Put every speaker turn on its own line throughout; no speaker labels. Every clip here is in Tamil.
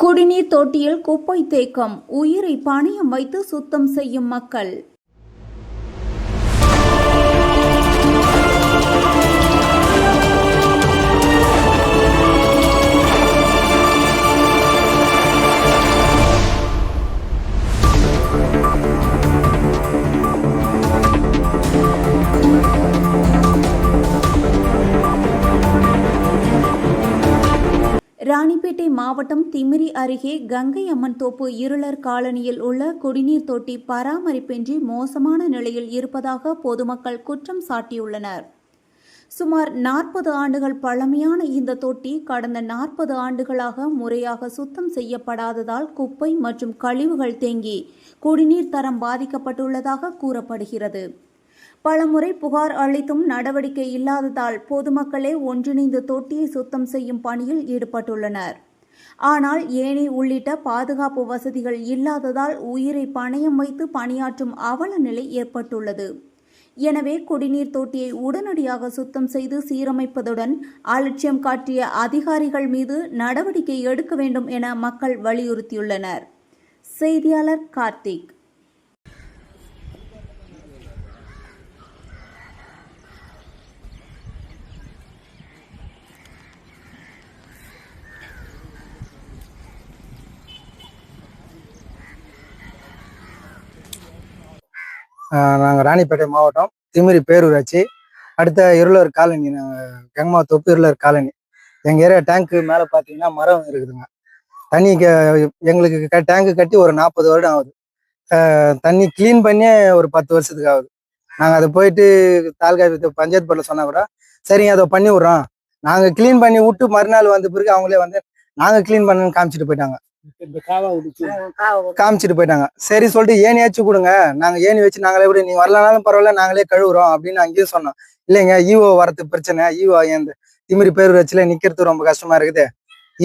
குடிநீர் தொட்டியில் குப்பை தேக்கம், உயிரை பணயம் வைத்து சுத்தம் செய்யும் மக்கள். ராணிப்பேட்டை மாவட்டம் திமிரி அருகே கங்கை அம்மன் தோப்பு இருளர் காலனியில் உள்ள குடிநீர் தொட்டி பராமரிப்பின்றி மோசமான நிலையில் இருப்பதாக பொதுமக்கள் குற்றம் சாட்டியுள்ளனர். சுமார் 40 ஆண்டுகள் பழமையான இந்த தொட்டி கடந்த 40 ஆண்டுகளாக முறையாக சுத்தம் செய்யப்படாததால் குப்பை மற்றும் கழிவுகள் தேங்கி குடிநீர் தரம் பாதிக்கப்பட்டுள்ளதாக கூறப்படுகிறது. பலமுறை புகார் அளித்தும் நடவடிக்கை இல்லாததால் பொதுமக்களே ஒன்றிணைந்து தொட்டியை சுத்தம் செய்யும் பணியில் ஈடுபட்டுள்ளனர். ஆனால் ஏணி உள்ளிட்ட பாதுகாப்பு வசதிகள் இல்லாததால் உயிரை பணயம் வைத்து பணியாற்றும் அவல நிலை ஏற்பட்டுள்ளது. எனவே குடிநீர் தொட்டியை உடனடியாக சுத்தம் செய்து சீரமைப்பதுடன் அலட்சியம் காட்டிய அதிகாரிகள் மீது நடவடிக்கை எடுக்க வேண்டும் என மக்கள் வலியுறுத்தியுள்ளனர். செய்தியாளர் கார்த்திக்.
நாங்கள் ராணிப்பேட்டை மாவட்டம் திமிரி பேரூராட்சி அடுத்த இருளர் காலனி. நாங்கள் கங்கம்மா தொப்பு இருளர் காலனி. எங்கள் ஏரியா டேங்க்கு மேலே பார்த்தீங்கன்னா மரம் இருக்குதுங்க. தண்ணி எங்களுக்கு டேங்கு கட்டி ஒரு 40 வருடம் ஆகுது. தண்ணி கிளீன் பண்ணியே ஒரு 10 வருஷத்துக்கு ஆகுது. நாங்கள் அதை போயிட்டு தாலுகா பஞ்சாயத்து போர்டில் சொன்னால் கூட சரிங்க அதை பண்ணி விட்றோம், நாங்கள் கிளீன் பண்ணி விட்டு மறுநாள் வந்த பிறகு அவங்களே வந்து நாங்கள் கிளீன் பண்ணணும்னு காமிச்சிட்டு போயிட்டாங்க. சரி சொல்லிட்டு ஏணியாச்சும் கொடுங்க, நாங்க ஏணி வச்சு நாங்களே எப்படி நீ வரலனாலும் பரவாயில்ல நாங்களே கழுவுறோம் அப்படின்னு அங்கேயும் சொன்னோம். இல்லைங்க ஈஓ வரது பிரச்சனை, ஈஓ இந்த திமிரி பேரூராட்சியில நிக்கிறது ரொம்ப கஷ்டமா இருக்குது,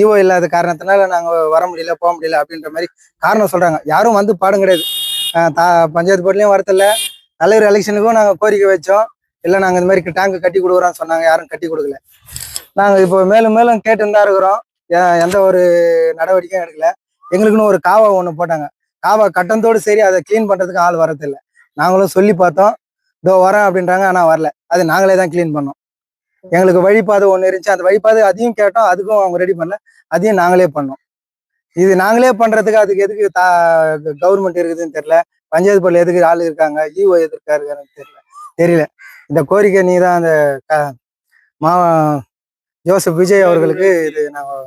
ஈஓ இல்லாத காரணத்தினால நாங்க வர முடியல போக முடியல அப்படின்ற மாதிரி காரணம் சொல்றாங்க. யாரும் வந்து பாடம் கிடையாது. பஞ்சாயத்து போர்ட்லயும் வரதில்ல. தலைவர் எலெக்ஷனுக்கும் நாங்க கோரிக்கை வச்சோம், இல்லை நாங்க இந்த மாதிரி டேங்க் கட்டி கொடுக்குறோம்னு சொன்னாங்க, யாரும் கட்டி கொடுக்கல. நாங்க இப்போ மேலும் மேலும் கேட்டுன்னு தான் இருக்கிறோம், எந்த ஒரு நடவடிக்கையும் எடுக்கல. எங்களுக்குன்னு ஒரு காவா ஒன்று போட்டாங்க, காவா கட்டணத்தோடு சரி அதை கிளீன் பண்றதுக்கு ஆள் வரதில்லை. நாங்களும் சொல்லி பார்த்தோம், இதோ வரேன் அப்படின்றாங்க, ஆனால் வரல. அது நாங்களே தான் கிளீன் பண்ணோம். எங்களுக்கு வழிபாதை ஒன்று இருந்துச்சு, அந்த வழிபாதை அதையும் கேட்டோம், அதுக்கும் அவங்க ரெடி பண்ணல, அதையும் நாங்களே பண்ணோம். இது நாங்களே பண்றதுக்கு அதுக்கு எதுக்கு கவர்மெண்ட் இருக்குதுன்னு தெரியல, பஞ்சாயத்து போர்டில் எதுக்கு ஆள் இருக்காங்க, ஈஓ எதுக்காருன்னு தெரியல. இந்த கோரிக்கை நீ தான் அந்த ஜோசப் விஜய் அவர்களுக்கு இது நாங்கள்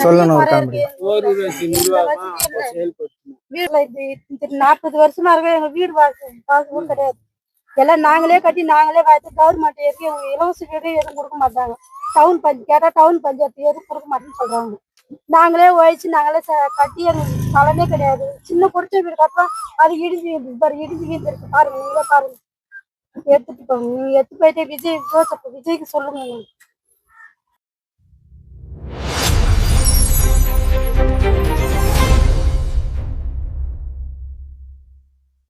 சொல்லணும்.
40 வருஷமா இருக்க எங்க வீடு வாசமும் கிடையாது. எல்லாம் நாங்களே கட்டி நாங்களே வாய்த்து கவர்மெண்ட் எதுவும் இலவச வீடு எதுவும் கொடுக்க மாட்டாங்க. கேட்டா டவுன் பஞ்சாயத்து எதுவும் கொடுக்க மாட்டேன்னு சொல்றாங்க. நாங்களே உழைச்சு நாங்களே கட்டி எங்களுக்கு பலனே கிடையாது. சின்ன குடிச்ச வீடு கட்டுறோம், அது இடிஞ்சு வீழ்ந்துருக்கு. பாருங்க, நீங்களே பாருங்க, எடுத்துட்டு போங்க. நீங்க எடுத்து போயிட்டு விஜய்க்கு சொல்லுங்க.